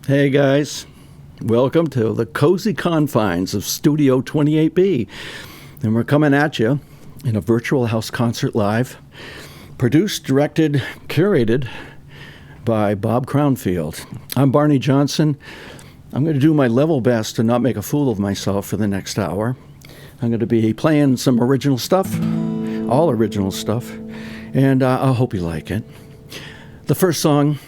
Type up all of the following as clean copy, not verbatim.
Hey guys, welcome to the cozy confines of Studio 28B. And we're coming at you in a virtual house concert live, produced, directed, curated by Bob Crownfield. I'm Barney Johnson. I'm going to do my level best to not make a fool of myself for the next hour. I'm going to be playing some original stuff, all original stuff, and I hope you like it. The first song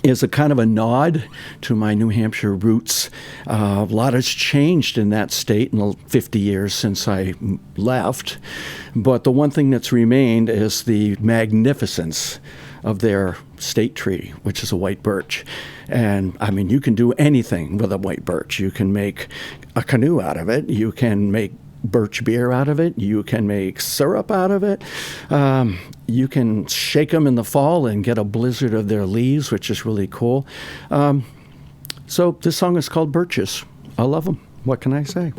is a kind of a nod to my New Hampshire roots. A lot has changed in that state in the 50 years since I left, but the one thing that's remained is the magnificence of their state tree, which is a white birch. And I mean, you can do anything with a white birch. You can make a canoe out of it. You can make birch beer out of it. You can make syrup out of it. You can shake them in the fall and get a blizzard of their leaves, which is really cool. So this song is called Birches. I love them. What can I say?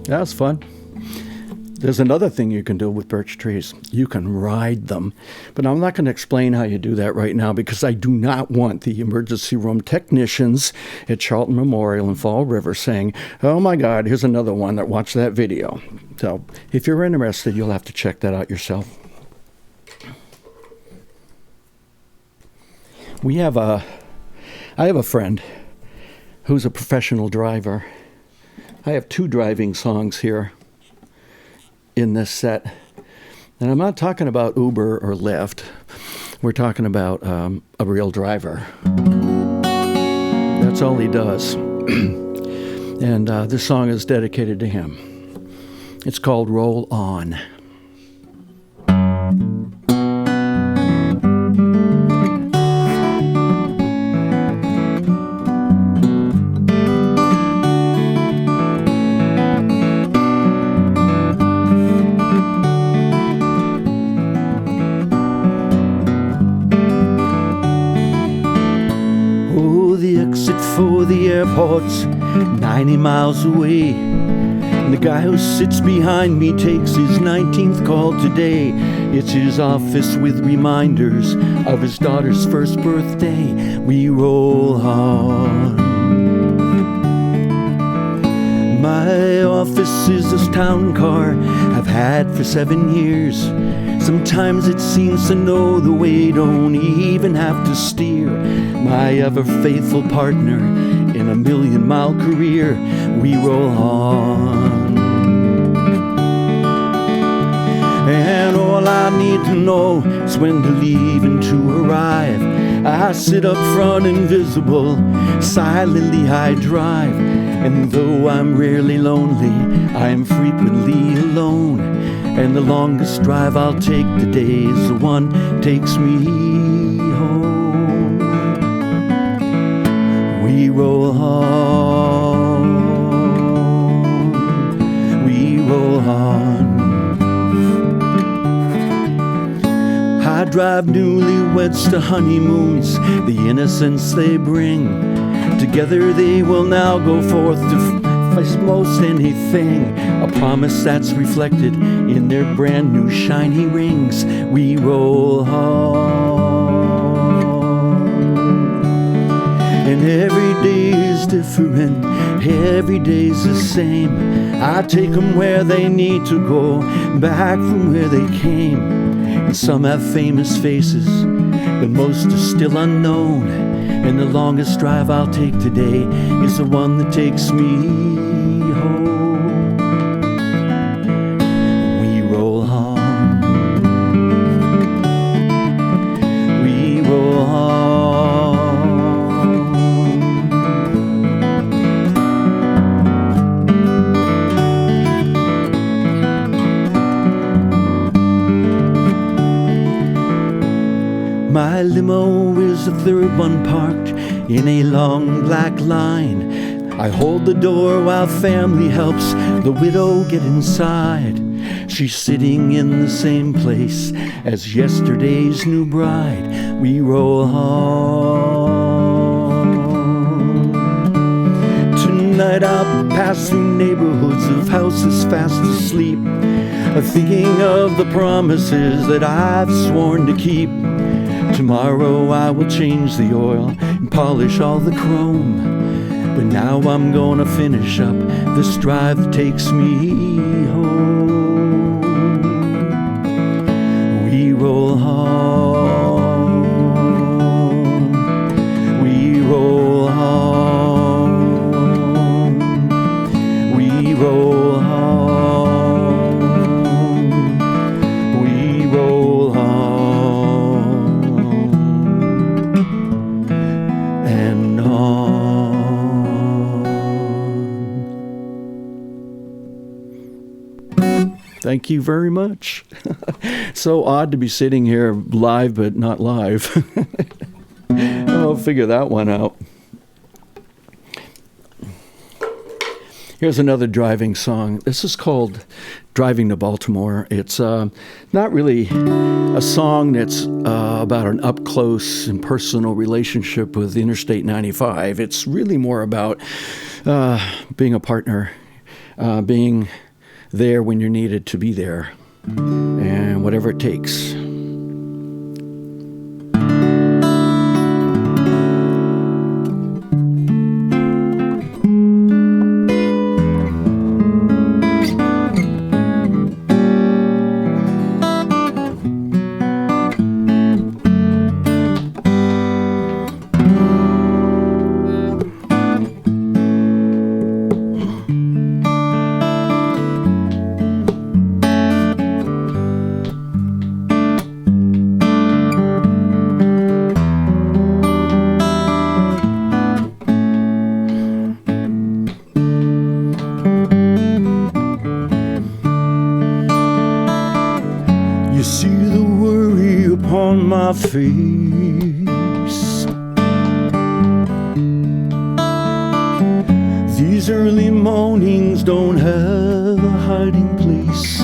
That was fun. There's another thing you can do with birch trees. You can ride them. But I'm not going to explain how you do that right now because I do not want the emergency room technicians at Charlton Memorial in Fall River saying, oh my God, here's another one that watched that video. So if you're interested, you'll have to check that out yourself. I have a friend who's a professional driver. I have 2 driving songs here in this set. And I'm not talking about Uber or Lyft. We're talking about a real driver. That's all he does. And this song is dedicated to him. It's called Roll On. For the airports 90 miles away. And the guy who sits behind me takes his 19th call today. It's his office with reminders of his daughter's first birthday. We roll on. My office is this town car I've had for 7 years. Sometimes it seems to know the way, don't even have to steer. My ever-faithful partner in a 1,000,000-mile career. We roll on. And all I need to know is when to leave and to arrive. I sit up front invisible, silently I drive. And though I'm rarely lonely, I'm frequently alone. And the longest drive I'll take today is the one takes me home. We roll on. We roll on. I drive newlyweds to honeymoons, the innocence they bring. Together they will now go forth to face most anything. A promise that's reflected in their brand new shiny rings. We roll on. And every day is different, every day's the same. I take them where they need to go, back from where they came. And some have famous faces, but most are still unknown. And the longest drive I'll take today is the one that takes me home. We roll on. We roll on. My limo is the third one parked in a long black line. I hold the door while family helps the widow get inside. She's sitting in the same place as yesterday's new bride. We roll on. Tonight I'll pass through neighborhoods of houses fast asleep, thinking of the promises that I've sworn to keep. Tomorrow I will change the oil and polish all the chrome. But now I'm gonna finish up this drive that takes me home. We roll on. We roll on. We roll on. We roll on. And on. Thank you very much. So odd to be sitting here live, but not live. I'll figure that one out. Here's another driving song. This is called Driving to Baltimore. It's not really a song that's about an up-close and personal relationship with Interstate 95. It's really more about being a partner, being there when you're needed to be there, and whatever it takes. You see the worry upon my face. These early mornings don't have a hiding place.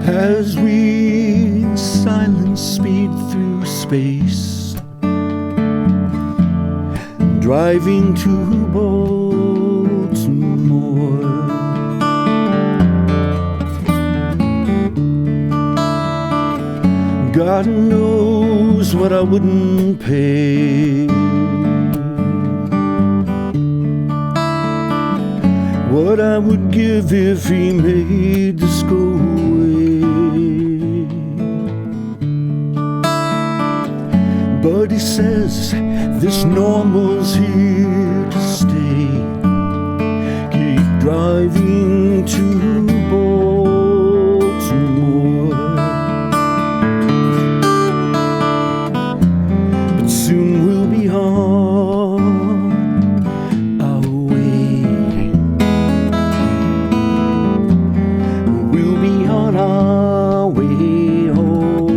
As we in silence speed through space, driving to Baltimore. God knows what I wouldn't pay, what I would give if he made this go away. But he says this normal's here to stay. Keep driving to Baltimore, but soon we'll be on our way. We'll be on our way home.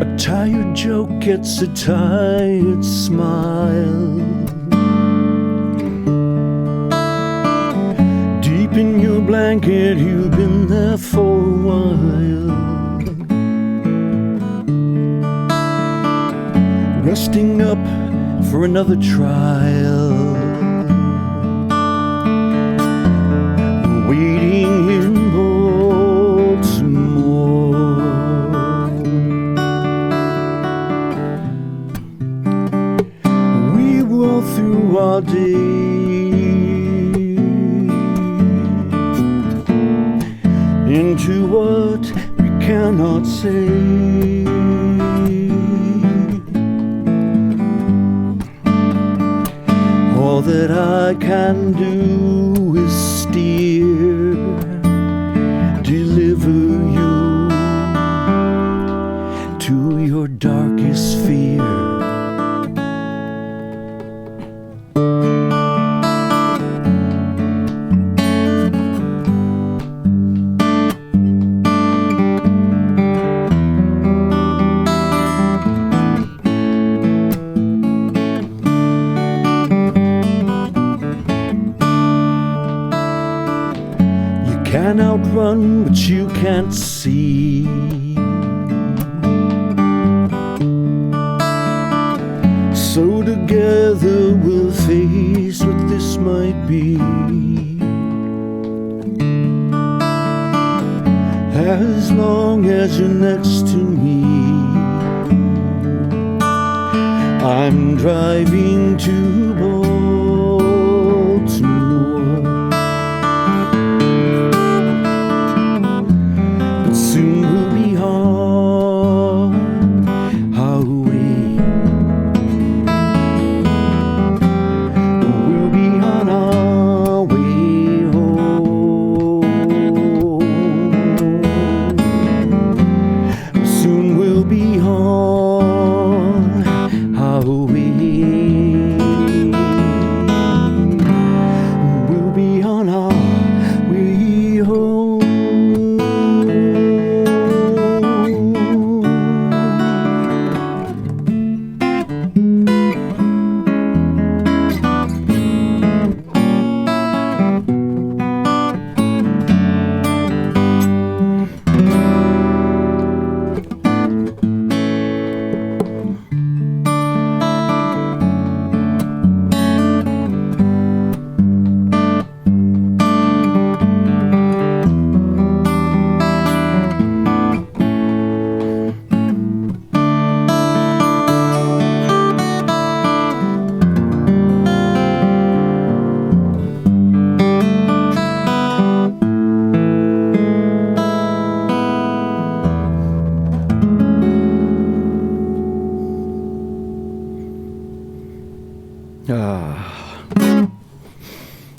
A tired joke gets a tired smile. Deep in your blanket, you've been there for a while, resting up for another trial, waiting in Baltimore. We roll through our day into what we cannot say. All that I can do is steer, deliver you to your darkest fear. Can outrun what you can't see. So together we'll face what this might be. As long as you're next to me, I'm driving to Baltimore. Soon we'll be on our way. We'll be on our way home. Soon we'll be on our way. We'll be on our way home.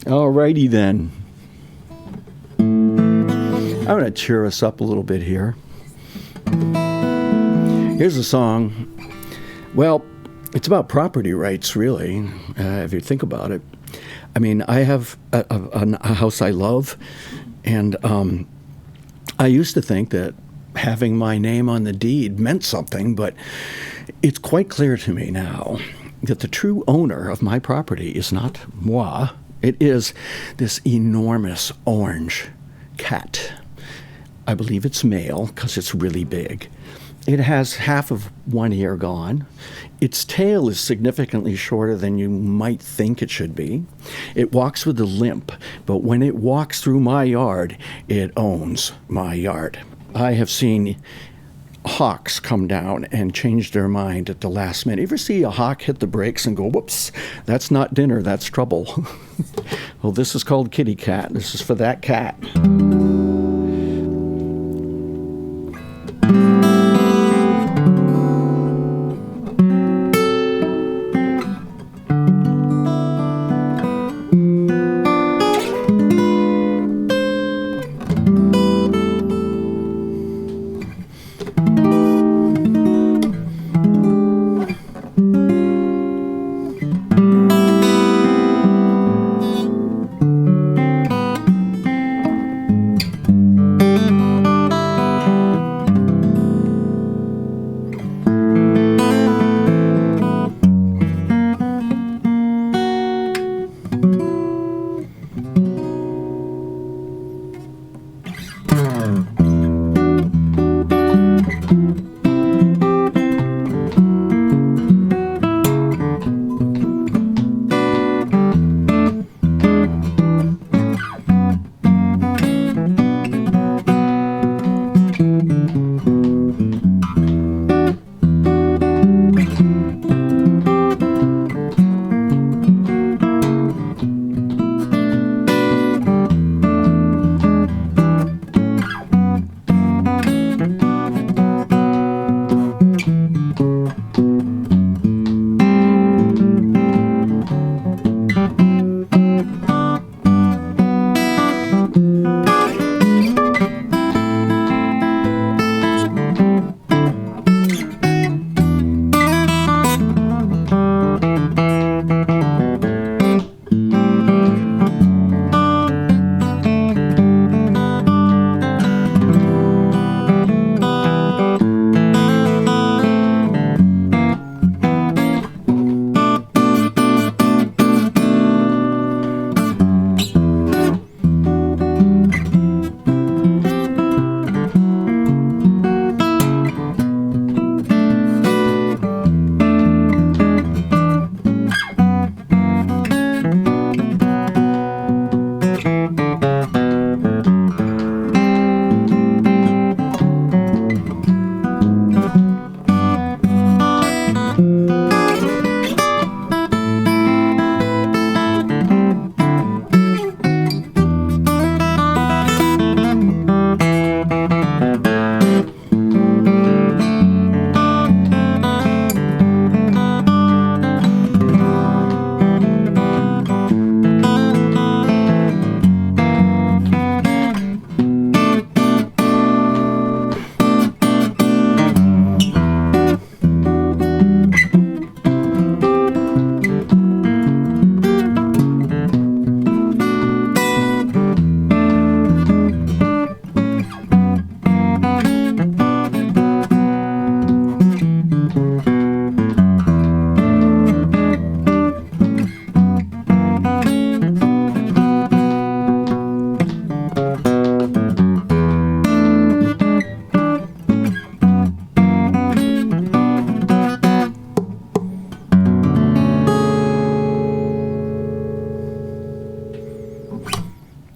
Alrighty then. I'm going to cheer us up a little bit here. Here's a song. Well, it's about property rights, really, if you think about it. I mean, I have a house I love, and I used to think that having my name on the deed meant something, but it's quite clear to me now that the true owner of my property is not moi. It is this enormous orange cat. I believe it's male because it's really big. It has half of one ear gone. Its tail is significantly shorter than you might think it should be. It walks with a limp, but when it walks through my yard, it owns my yard. I have seen hawks come down and change their mind at the last minute. You ever see a hawk hit the brakes and go, whoops, that's not dinner, that's trouble. Well, this is called Kitty Cat. This is for that cat.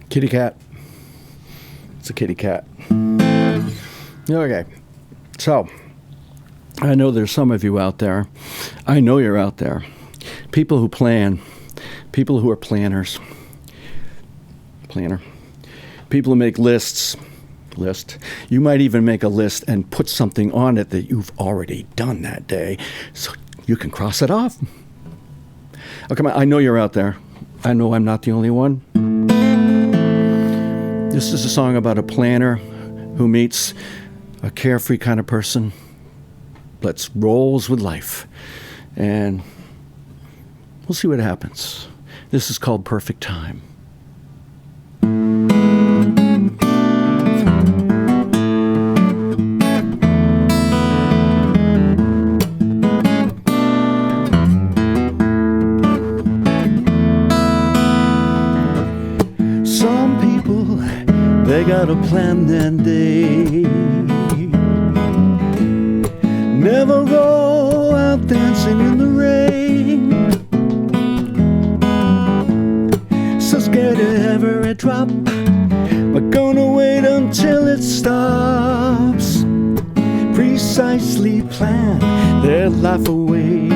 Kitty cat. It's a kitty cat. Okay. So, I know there's some of you out there. I know you're out there. People who plan. People who are planners. Planner. People who make lists. List. You might even make a list and put something on it that you've already done that day so you can cross it off. Oh, come on. I know you're out there. I know I'm not the only one. This is a song about a planner who meets a carefree kind of person, but rolls with life. And we'll see what happens. This is called Perfect Time. They got a plan that day. Never go out dancing in the rain. So scared to ever a drop, but gonna wait until it stops. Precisely plan their life away.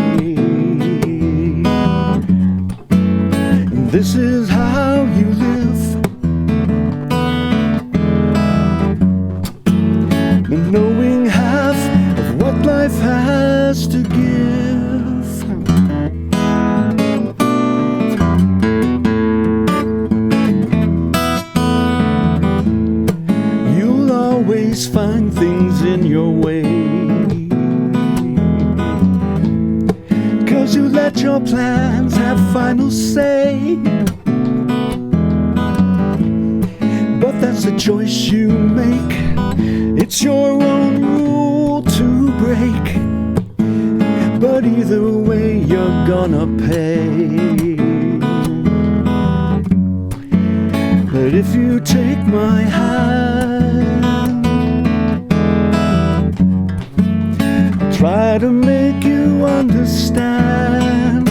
And this is how you live, knowing half of what life has to give. You'll always find things in your way, 'cause you let your plans have final say. But that's the choice you make. It's your own rule to break. But either way, you're gonna pay. But if you take my hand, I'll try to make you understand.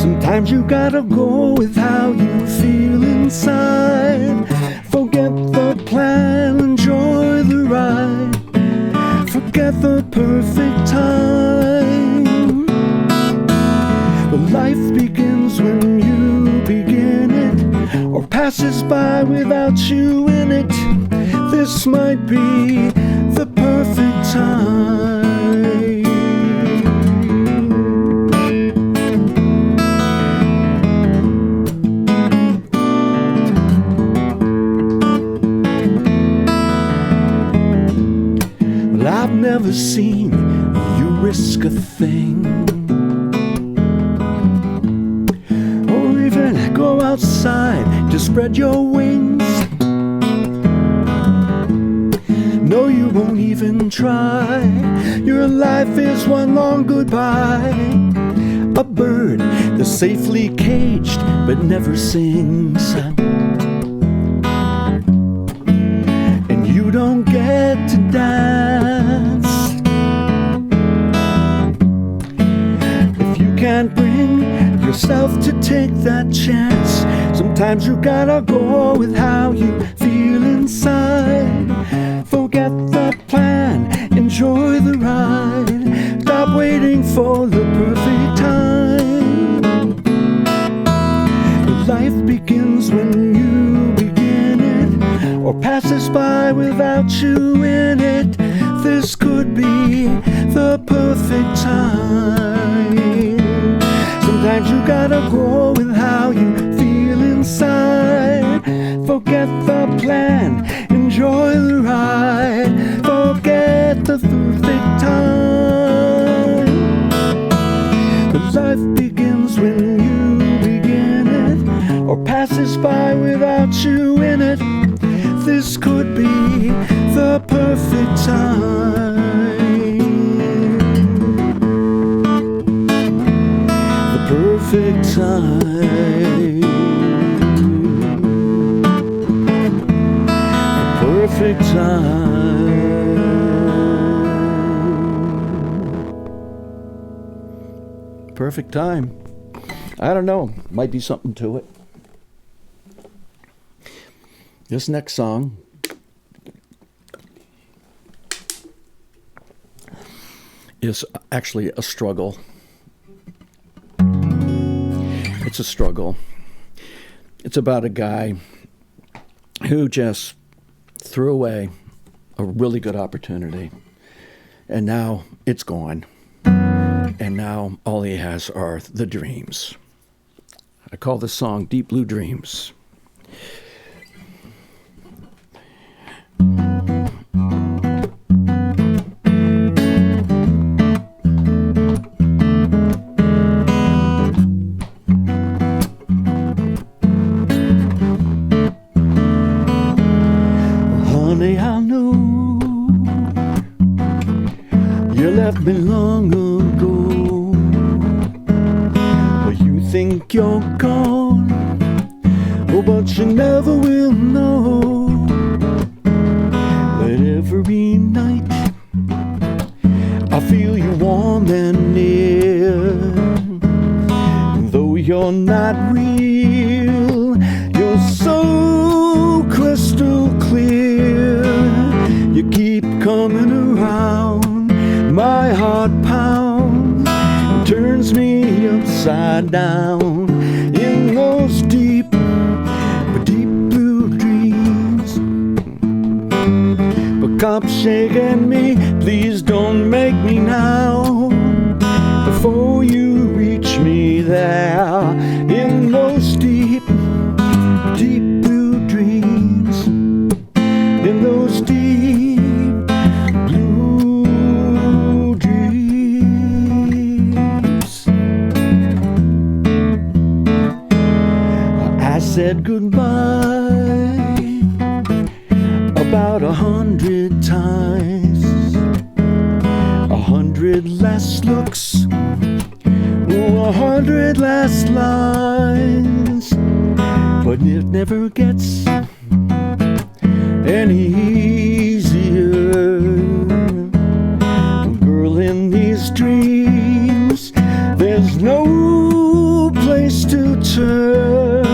Sometimes you gotta go with how you feel inside. Forget the plan, enjoy the ride. Forget the perfect time. But life begins when you begin it, or passes by without you in it. This might be the perfect time. I've never seen you risk a thing, or even go outside to spread your wings. No, you won't even try. Your life is one long goodbye. A bird that's safely caged but never sings. And you don't get to dance if you can't bring yourself to take that chance. Sometimes you gotta go with how you feel inside. Forget the plan, enjoy the ride. Stop waiting for the perfect time. Life begins when you begin it, or passes by without you in it. This could be the perfect time. Sometimes you gotta go with how you feel inside. Forget the plan, enjoy the ride. Forget the perfect time. But life begins when you begin it, or passes by without you in it. This could be the perfect time. The perfect time. The perfect time. Perfect time. I don't know. Might be something to it. This next song is actually a struggle. It's a struggle. It's about a guy who just threw away a really good opportunity, and now it's gone. And now all he has are the dreams. I call this song Deep Blue Dreams. Honey, I know you left me long ago, but you think you're gone, oh, but you never will know. you're not real. You're so crystal clear. You keep coming around. My heart pounds and turns me upside down in those deep, deep blue dreams. But come shaking me, please don't make me now, before you reach me there in those deep, deep blue dreams. In those deep blue dreams. I said goodbye about 100 times, 100 last looks, 100 last lines, but it never gets any easier. Girl, in these dreams, there's no place to turn.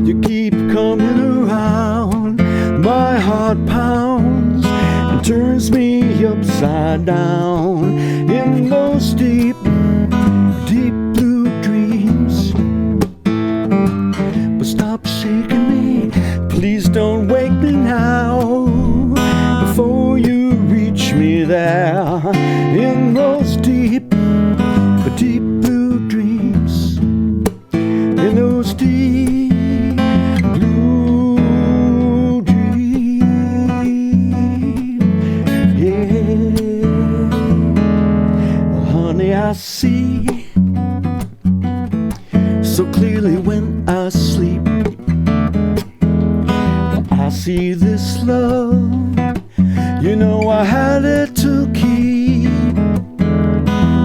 You keep coming around. My heart pounds and turns me upside down in those deep, deep blue dreams. But stop shaking me, please don't wake me now, before you reach me there in those deep, deep blue dreams. In those deep blue dreams. Yeah, honey, I see so clearly when I sleep. I see this love, you know I had it to keep.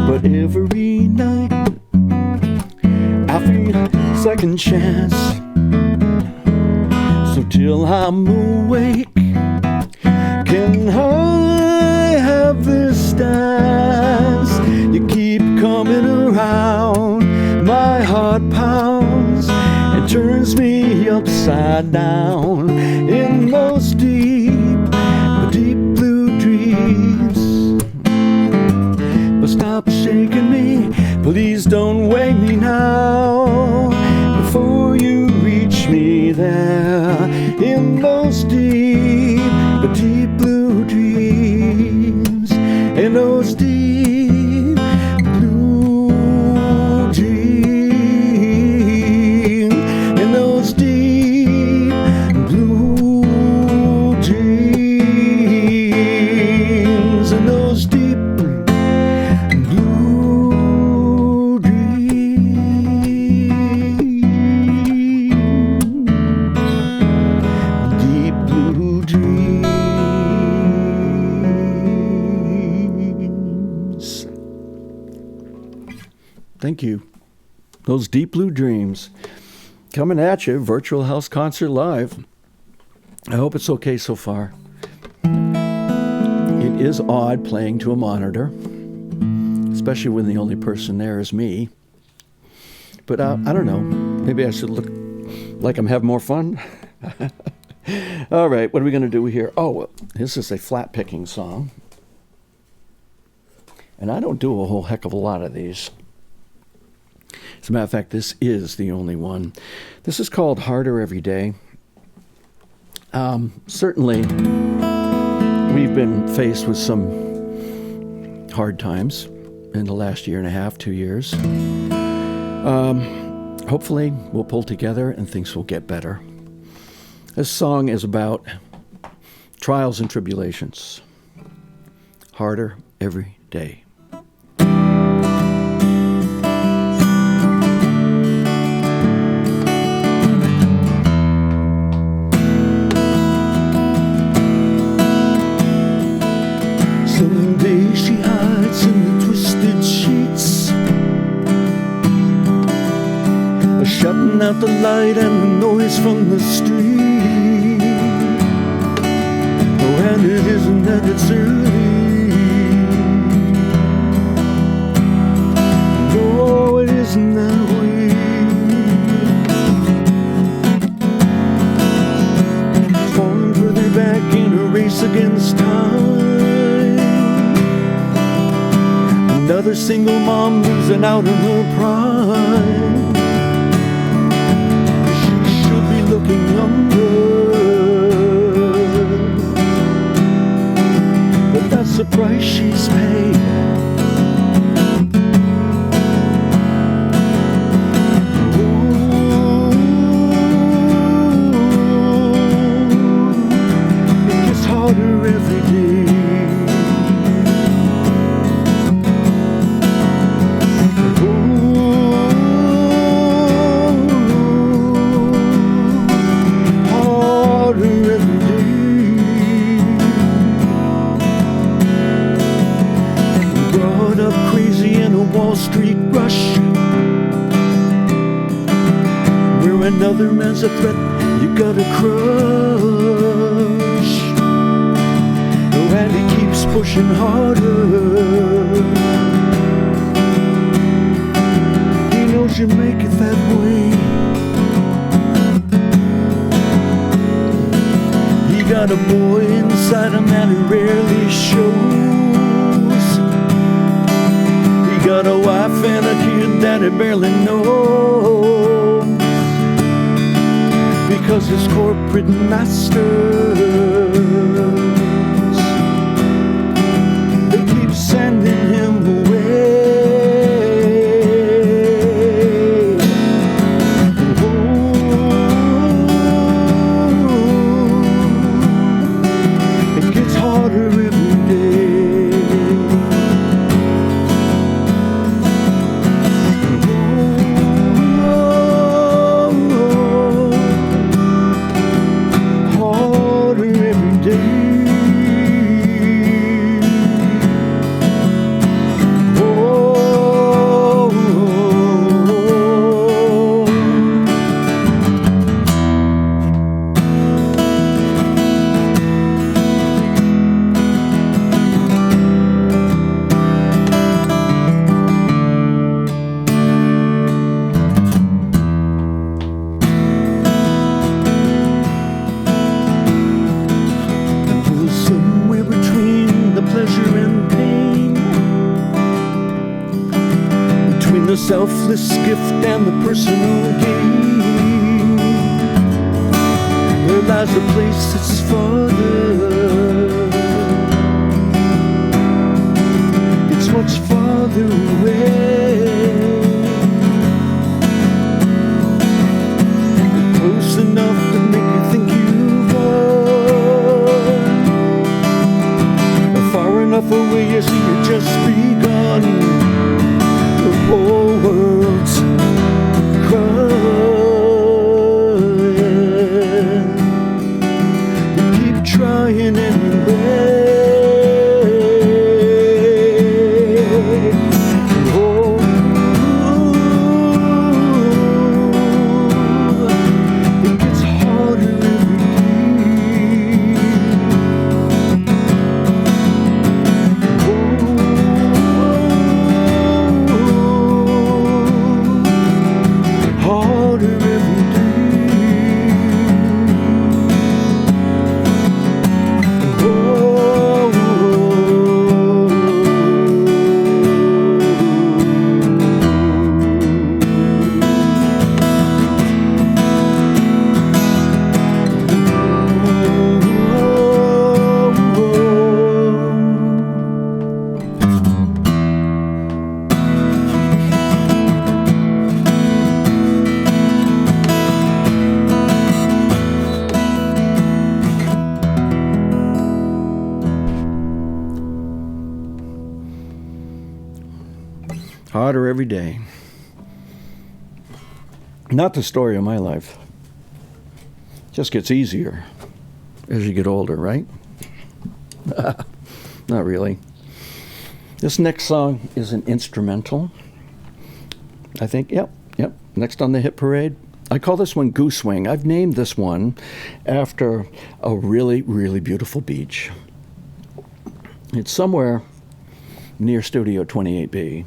But every night I feel a second chance. So till I'm awake, can I have this dance? You keep coming around. My heart pounds and turns me upside down in those deep, deep blue dreams. But stop shaking me, please don't wake me now, before you reach me there in those deep, deep blue dreams. In those deep blue dreams. In those deep blue dreams. In those deep blue dreams. Deep blue dreams. Thank you. Those deep blue dreams. Coming at you, Virtual House Concert Live. I hope it's okay so far. It is odd playing to a monitor, especially when the only person there is me. But I don't know. Maybe I should look like I'm having more fun. All right, what are we going to do here? Oh, this is a flat picking song. And I don't do a whole heck of a lot of these. As a matter of fact, this is the only one. This is called Harder Every Day. Certainly, we've been faced with some hard times in the last year and a half, 2 years. Hopefully, we'll pull together and things will get better. This song is about trials and tribulations. Harder every day. Someday she hides in the twisted sheets, shutting out the light and the noise from the street. Oh, and it isn't that it's early. No, it isn't that way. against time. Another single mom losing out on her prime. She should be looking younger, but that's the price she's paid. Every day. Oh, harder every day. Brought up crazy in a Wall Street rush, where another man's a threat you gotta crush. And he keeps pushing harder. He knows you make it that way. He got a boy inside him that he rarely shows. He got a wife and a kid that he barely knows, because his corporate master sending him away. Oh, it gets harder every day. Oh, harder every day. Pleasure and pain, between the selfless gift and the personal gain, there lies a place that's farther. It's much farther away, close enough to make you think you've won, far enough away you see you just begun. The whole world's crying. We keep trying anyway. Oh, it gets harder every day. Harder every day. Harder every day. Not the story of my life. Just gets easier as you get older, right? Not really. This next song is an instrumental, I think. Yep. Next on the hit parade. I call this one Goose Wing. I've named this one after a really, really beautiful beach. It's somewhere near Studio 28B,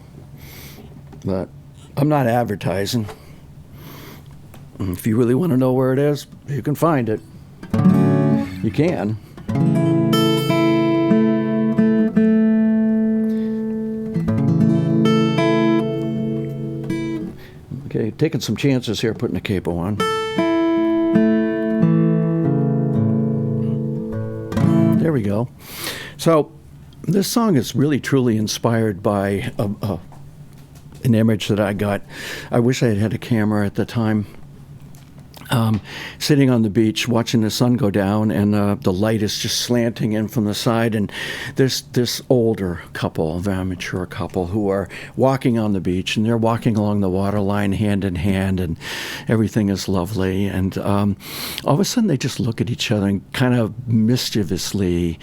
but I'm not advertising. If you really want to know where it is, you can find it. You can. Okay, taking some chances here, putting a capo on. There we go. So this song is really truly inspired by an image that I got. I wish I had had a camera at the time. Sitting on the beach, watching the sun go down, and the light is just slanting in from the side, and there's this older couple, very mature couple, who are walking on the beach, and they're walking along the waterline hand in hand, and everything is lovely, and all of a sudden they just look at each other and kind of mischievously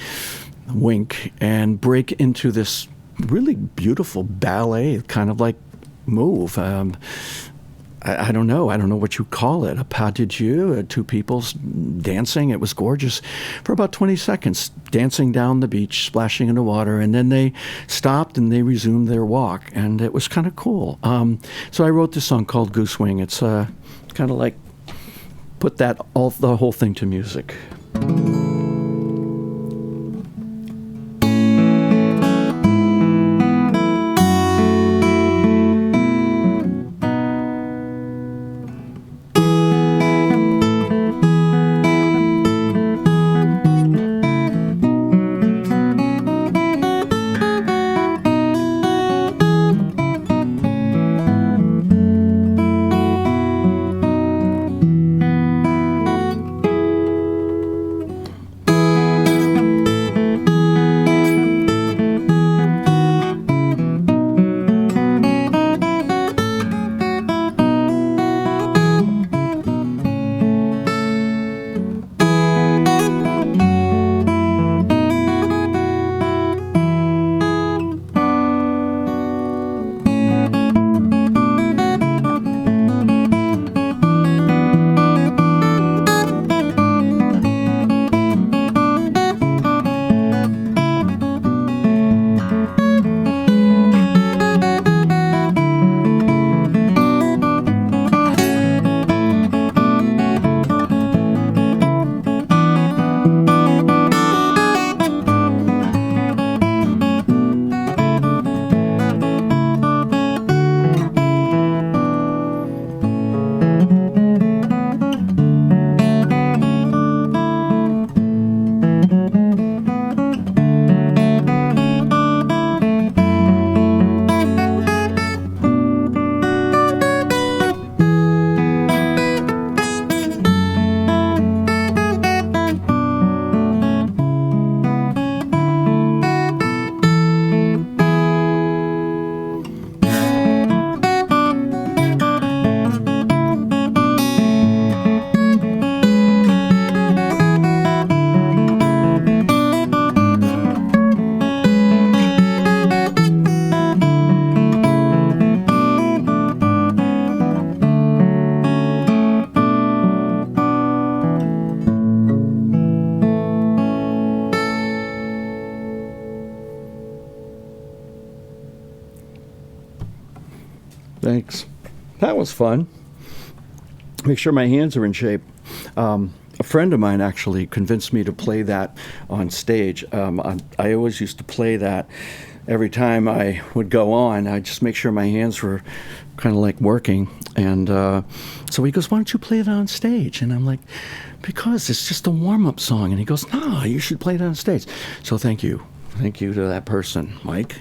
wink and break into this really beautiful ballet kind of like move. I don't know. I don't know what you call it. A pas de deux, two people dancing. It was gorgeous for about 20 seconds, dancing down the beach, splashing in the water, and then they stopped and they resumed their walk, and it was kind of cool. So I wrote this song called Goose Wing. It's kind of like put the whole thing to music. Thanks. That was fun. Make sure my hands are in shape. A friend of mine actually convinced me to play that on stage. I always used to play that every time I would go on. I'd just make sure my hands were kind of like working. And so he goes, "Why don't you play it on stage?" And I'm like, "Because it's just a warm-up song." And he goes, "No, you should play it on stage." So thank you. Thank you to that person, Mike.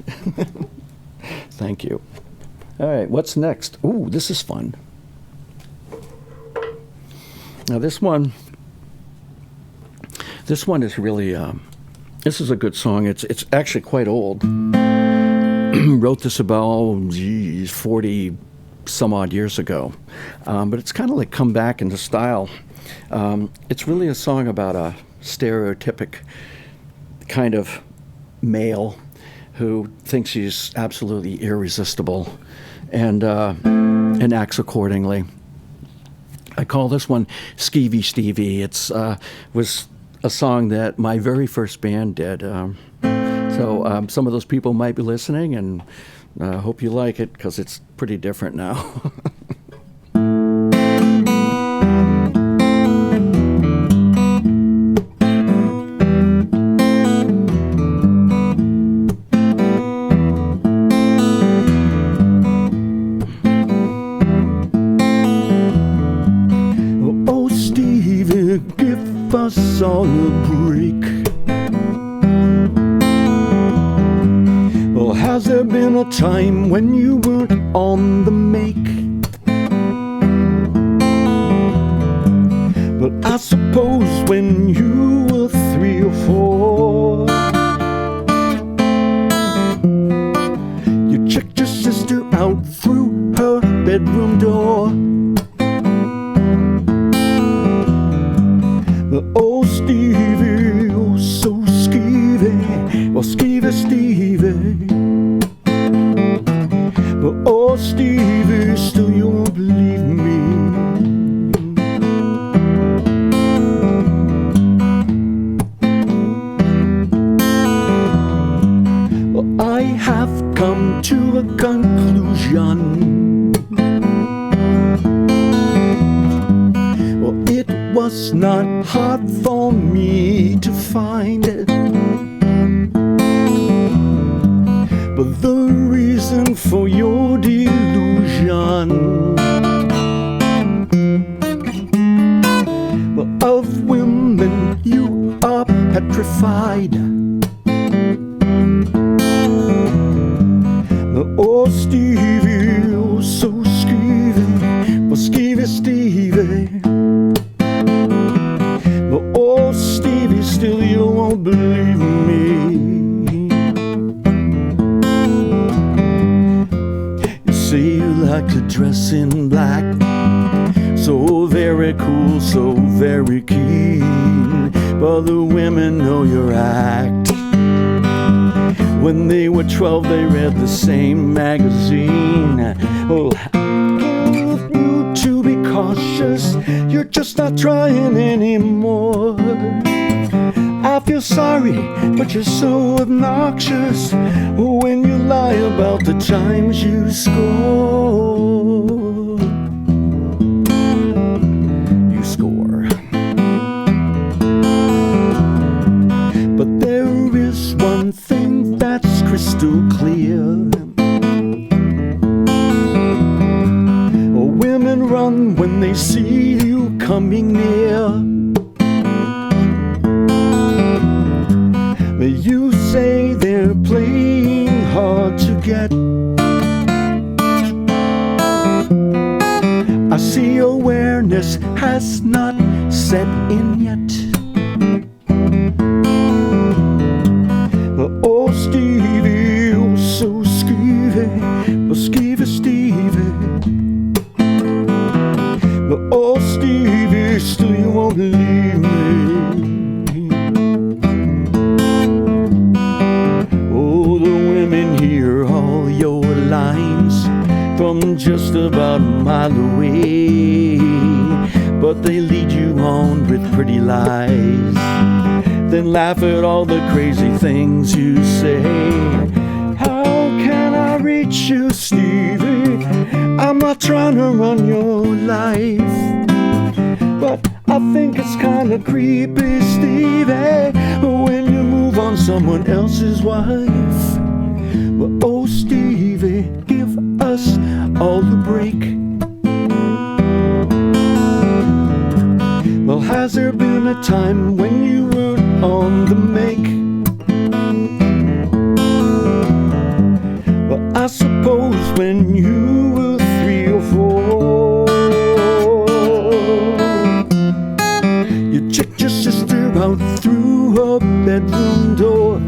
Thank you. All right, what's next? Ooh, this is fun. Now this one is really, this is a good song. It's actually quite old. Wrote this about 40 some odd years ago, but it's kind of like come back into style. It's really a song about a stereotypic kind of male who thinks he's absolutely irresistible and acts accordingly. I call this one Skeevy Stevie. It's was a song that my very first band did. So some of those people might be listening, and I hope you like it because it's pretty different now. give us all a break. Well, has there been a time when you weren't on the make? Well, I suppose when you were 3 or 4, you checked your sister out through her bedroom door. Well, oh Stevie, oh so skeevy, well skeevy Stevie. But oh Stevie, still you won't believe me. Well, I have come to a conclusion. Well, it was not hard for me to find it. But the reason for your delusion, but of women you are petrified. Oh Stevie, oh so skeevy, but skeevy Stevie. But oh Stevie, still you won't believe me. Say you like to dress in black, so very cool, so very keen. But the women know your act. When they were 12 they read the same magazine. Oh, you to be cautious, you're just not trying anymore. I feel sorry, but you're so obnoxious when you lie about the times you score. You score. But there is one thing that's crystal clear. Women run when they see you coming near. You say they're playing hard to get. I see awareness has not set in yet. Oh Stevie, oh so skeevy, oh skeevy Stevie. Oh Stevie, still you won't believe me. Hear all your lines from just about a mile away, but they lead you on with pretty lies, then laugh at all the crazy things you say. How can I reach you, Stevie? I'm not trying to run your life, but I think it's kinda creepy, Stevie, when you move on someone else's wife. Well, oh Stevie, give us all the break. Well, has there been a time when you were on the make? Well, I suppose when you were 3 or 4, you checked your sister out through her bedroom door.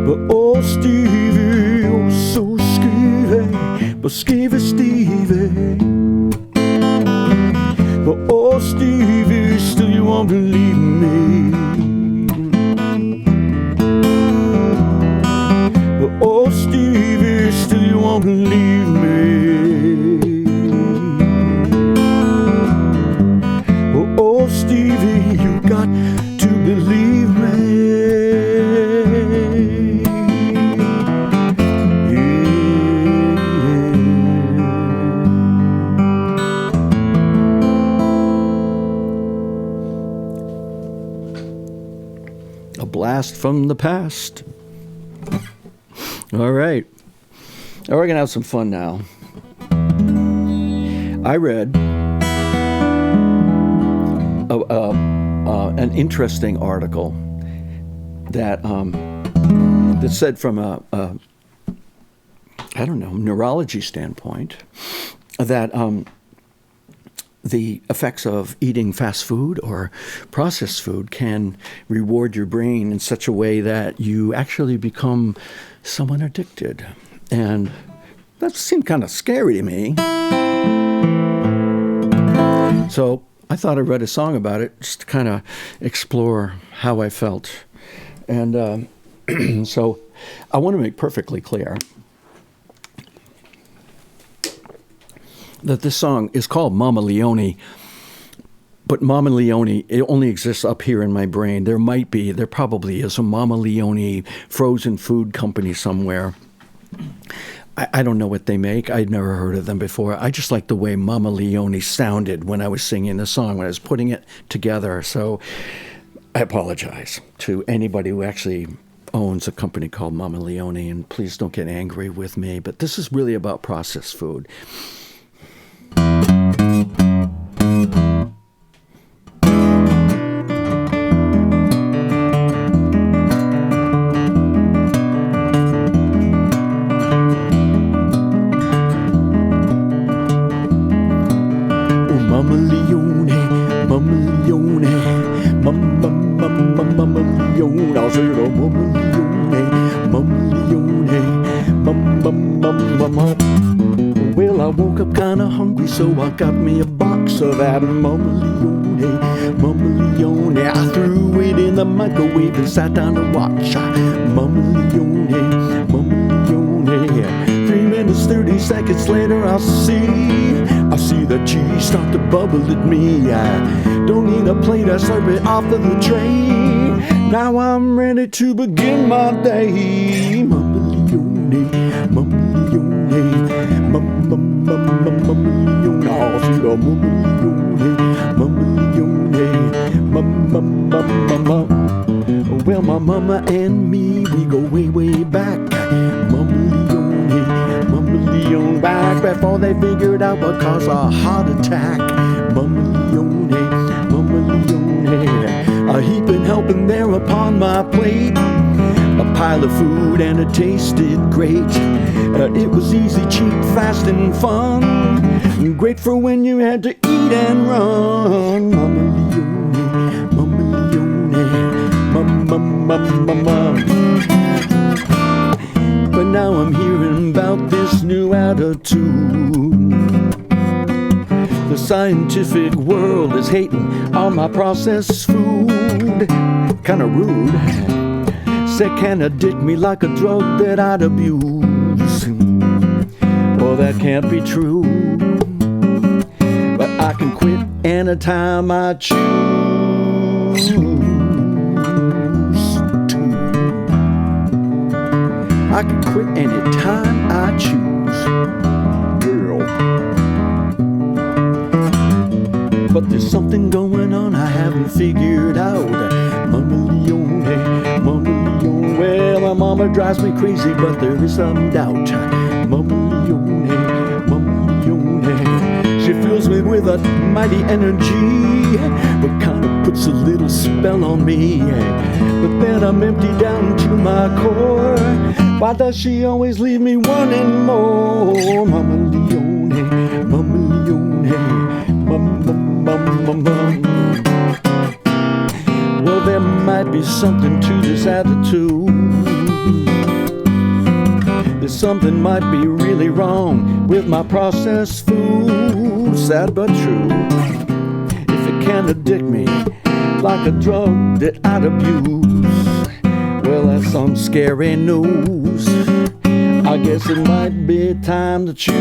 But oh Stevie, oh so skeevy, but skeevy Stevie. But oh Stevie, still you won't believe me. But oh Stevie, still you won't believe me. But oh Stevie, you got to believe me. Blast from the past. All right. Now we're going to have some fun now. I read an interesting article that said from a I don't know, neurology standpoint, that the effects of eating fast food or processed food can reward your brain in such a way that you actually become somewhat addicted. And that seemed kind of scary to me. So I thought I'd write a song about it, just to kind of explore how I felt. And so I want to make perfectly clear that this song is called Mama Leone, but Mama Leone, it only exists up here in my brain. There probably is a Mama Leone frozen food company somewhere. I don't know what they make. I'd never heard of them before. I just like the way Mama Leone sounded when I was singing the song, when I was putting it together. So I apologize to anybody who actually owns a company called Mama Leone, and please don't get angry with me, but this is really about processed food. Well, I woke up kinda hungry, so I got me a box of that Mama Leone. I threw it in the microwave and sat down to watch Mama Leone. 3 minutes, 30 seconds later, I see the cheese start to bubble at me. I don't need a plate, I serve it off of the tray. Now I'm ready to begin my day. Mama Leone, Mama Leone, Mama Leone, oh, see the Mama Leone, Mama. Well, my mama and me, we go way, way back. Mama Leone, back before they figured out what caused a heart attack. Mama Leone, a heaping helping there upon my plate. A pile of food and it tasted great. It was easy, cheap, fast and fun. Great for when you had to eat and run. Mama Leone, but now I'm hearing about this new attitude. The scientific world is hating on my processed food. Kinda rude. Say can addict me like a drug that I'd abuse. Well, that can't be true. But I can quit anytime I choose to. I can quit anytime I choose, girl. But there's something going on I haven't figured out. Mama Leone, well, my mama drives me crazy, but there is some doubt. Mama Leone, she fills me with a mighty energy, but kind of puts a little spell on me. But then I'm empty down to my core. Why does she always leave me wanting more? Mama Leone, Mama. Well, there might be something to this attitude. There's something might be really wrong with my processed food. Sad but true. If it can addict me like a drug that I'd abuse, well, that's some scary news. I guess it might be time to choose.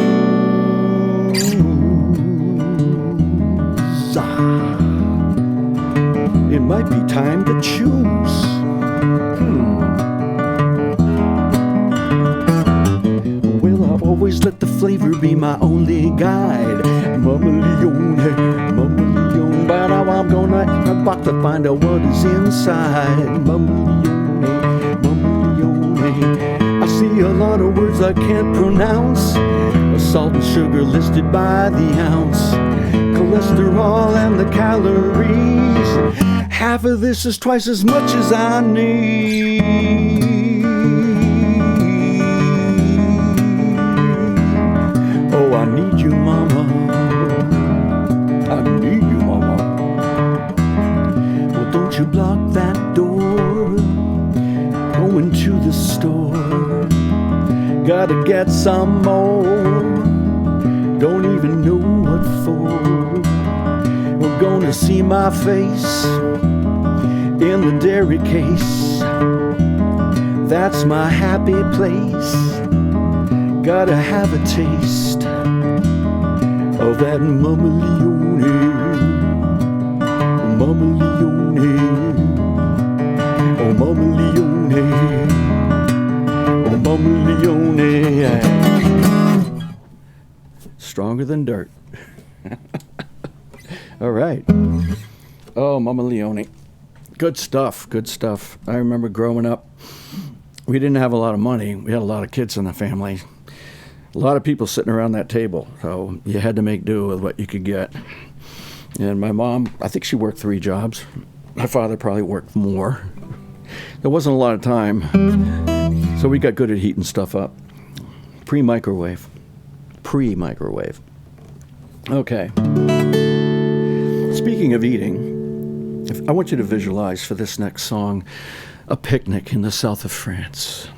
It might be time to choose. Well, I've always let the flavor be my only guide. Mama Leone, but now I'm gonna in a box to find out what is inside. Mama Leone, I see a lot of words I can't pronounce. Salt and sugar listed by the ounce. Cholesterol and the calories. Half of this is twice as much as I need. Oh, I need you, mama. I need you, mama. Well, don't you block that door. Go into the store. Gotta get some more. Don't even know what for. We're gonna see my face in the dairy case. That's my happy place. Gotta have a taste of that Mama Leone. Mama Leone. Oh, Mama Leone. Oh, Mama Leone. Stronger than dirt. All right. Oh, Mama Leone. Good stuff, good stuff. I remember growing up, we didn't have a lot of money. We had a lot of kids in the family. A lot of people sitting around that table. So you had to make do with what you could get. And my mom, I think she worked 3 jobs. My father probably worked more. There wasn't a lot of time. So we got good at heating stuff up. Pre-microwave. Pre-microwave. Okay. Speaking of eating, I want you to visualize for this next song a picnic in the south of France.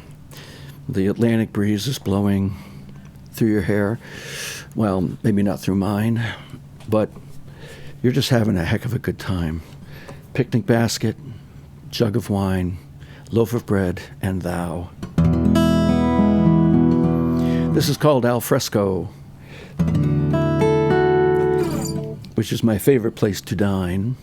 The Atlantic breeze is blowing through your hair. Well, maybe not through mine, but you're just having a heck of a good time. Picnic basket, jug of wine, loaf of bread, and thou. This is called Al Fresco, which is my favorite place to dine.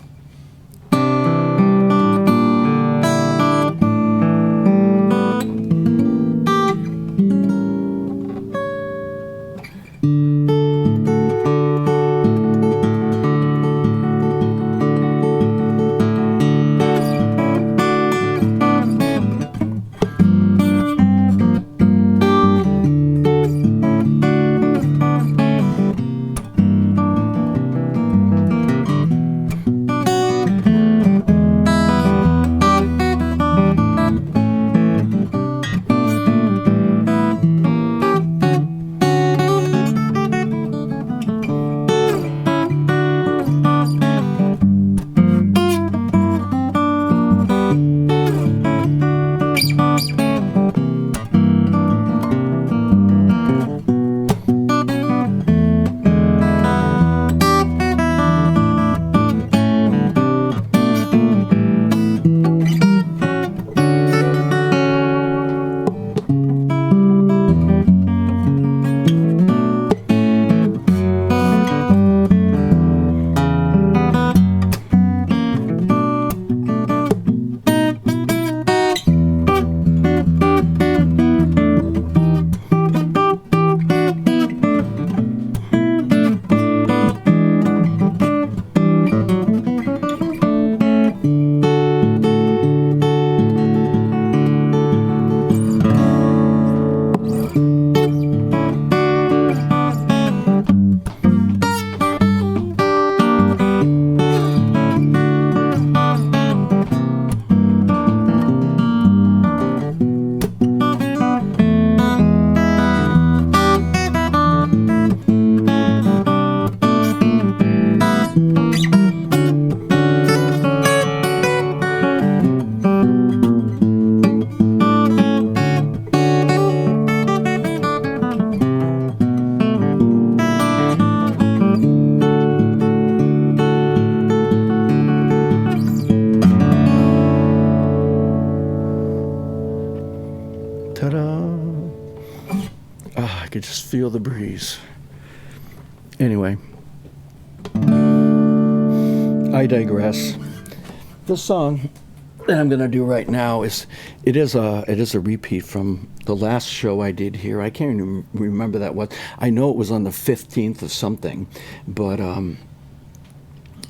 I could just feel the breeze. Anyway, I digress. This song that I'm going to do right now is a repeat from the last show I did here. I can't even remember that was. I know it was on the 15th of something, but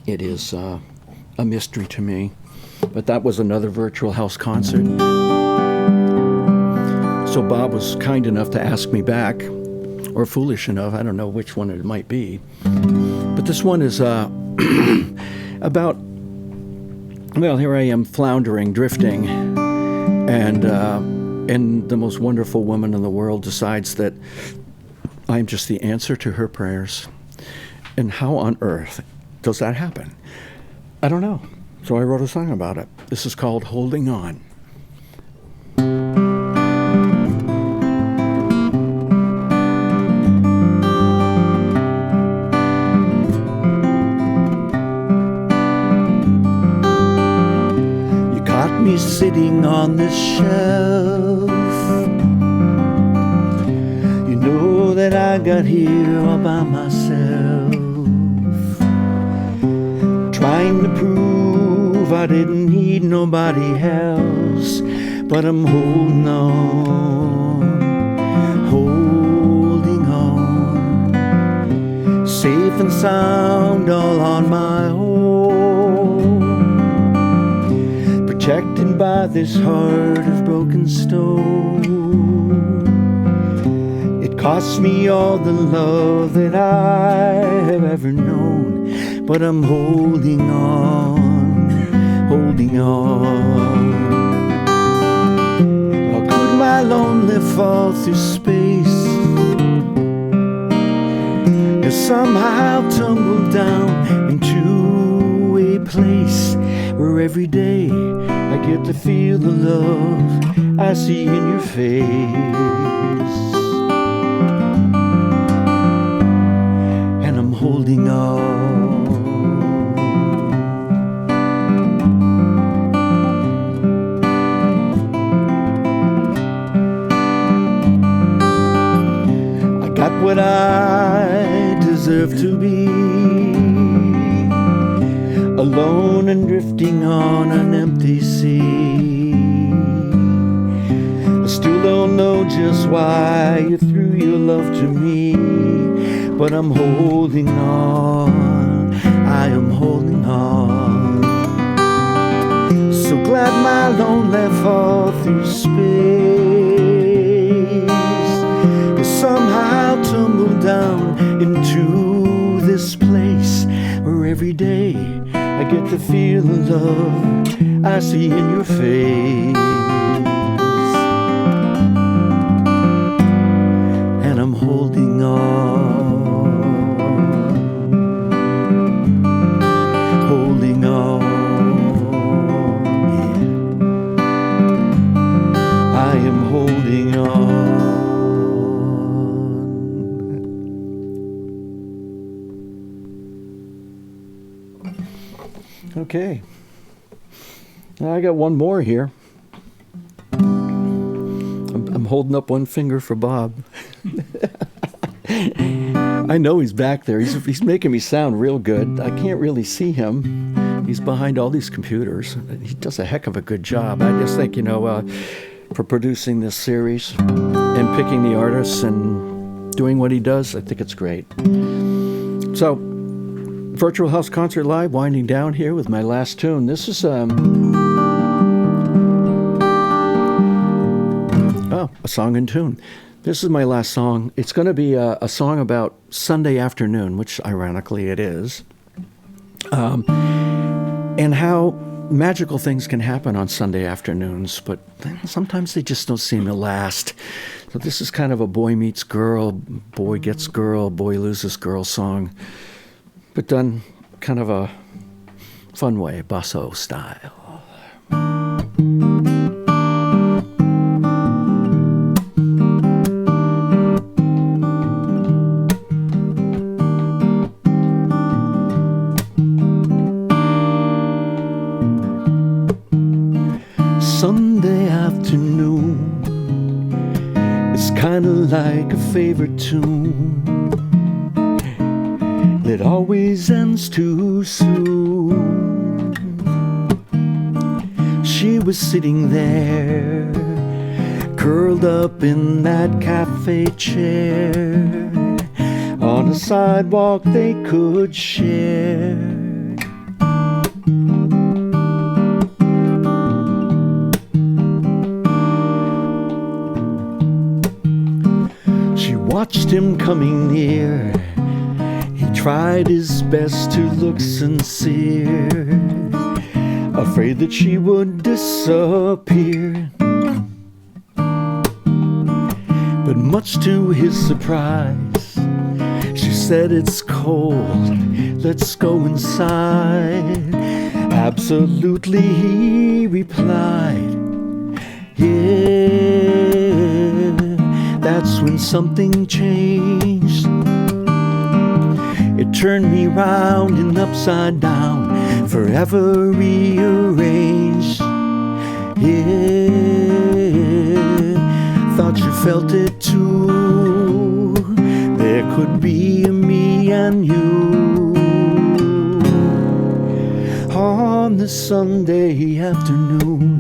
it is a mystery to me. But that was another virtual house concert. So Bob was kind enough to ask me back, or foolish enough, I don't know which one it might be. But this one is about Well, here I am floundering, drifting, and the most wonderful woman in the world decides that I'm just the answer to her prayers. And how on earth does that happen? I don't know. So I wrote a song about it. This is called Holding On. Me sitting on this shelf. You know that I got here all by myself, trying to prove I didn't need nobody else. But I'm holding on, safe and sound, all on my own, protected by this heart of broken stone. It cost me all the love that I have ever known, but I'm holding on, holding on. How could my lonely fall through space, and somehow tumble down into a place where every day I get to feel the love I see in your face. And I'm holding on. I got what I deserve to be, alone and drifting on an empty sea. I still don't know just why you threw your love to me, but I'm holding on, I am holding on. So glad my lonely fall through space, cause somehow tumble down into this place where every day I get to feel the love I see in your face. And I'm holding on, holding on, yeah. I am holding on. Okay, now I got one more here. I'm holding up one finger for Bob. I know he's back there. He's making me sound real good. I can't really see him. He's behind all these computers. He does a heck of a good job. I just think, for producing this series and picking the artists and doing what he does, I think it's great. So, Virtual House Concert Live, winding down here with my last tune. This is a song and tune. This is my last song. It's going to be a song about Sunday afternoon, which ironically it is, and how magical things can happen on Sunday afternoons, but sometimes they just don't seem to last. So this is kind of a boy meets girl, boy gets girl, boy loses girl song, but done kind of a fun way, basso style. Sunday afternoon, it's kind of like a favorite tune. It always ends too soon. She was sitting there, curled up in that cafe chair, on a sidewalk they could share. She watched him coming near. He tried his best to look sincere. afraid that she would disappear. But much to his surprise, she said, "It's cold, let's go inside." "Absolutely," he replied. Yeah, that's when something changed. It turned me round and upside down, forever rearranged. Yeah, thought you felt it too. There could be a me and you on this Sunday afternoon.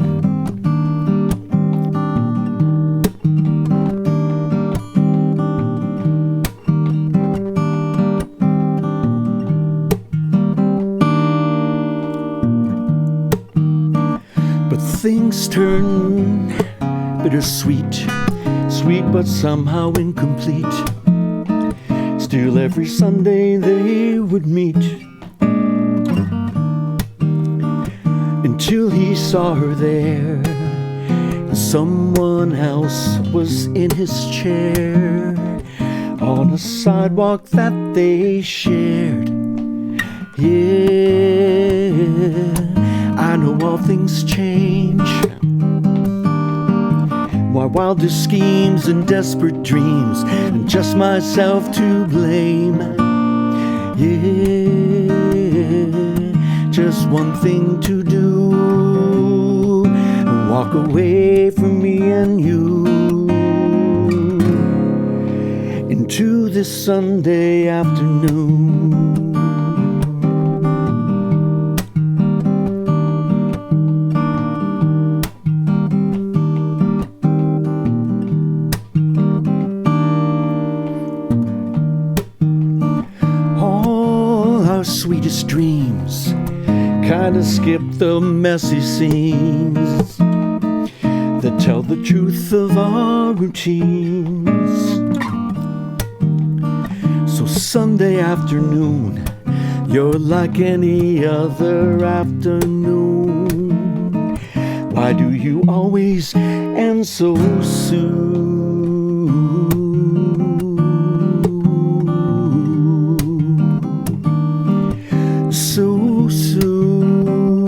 But things turn bittersweet, sweet but somehow incomplete. Still every Sunday they would meet, until he saw her there, and someone else was in his chair, on a sidewalk that they shared. Yeah, I know all things change. My wildest schemes and desperate dreams, and just myself to blame. Yeah, just one thing to do, walk away from me and you, into this Sunday afternoon. Our sweetest dreams kinda skip the messy scenes that tell the truth of our routines. So Sunday afternoon, you're like any other afternoon. Why do you always end so soon? So soon.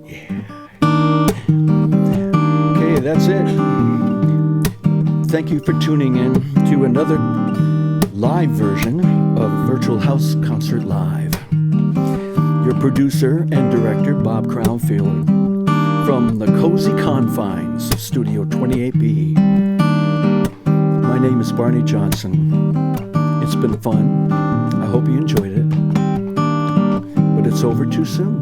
Yeah. Okay, that's it. Thank you for tuning in to another live version of Virtual House Concert Live. Your producer and director, Bob Crownfield, from the cozy confines of Studio 28B. My name is Barney Johnson. It's been fun. I hope you enjoyed it. But it's over too soon.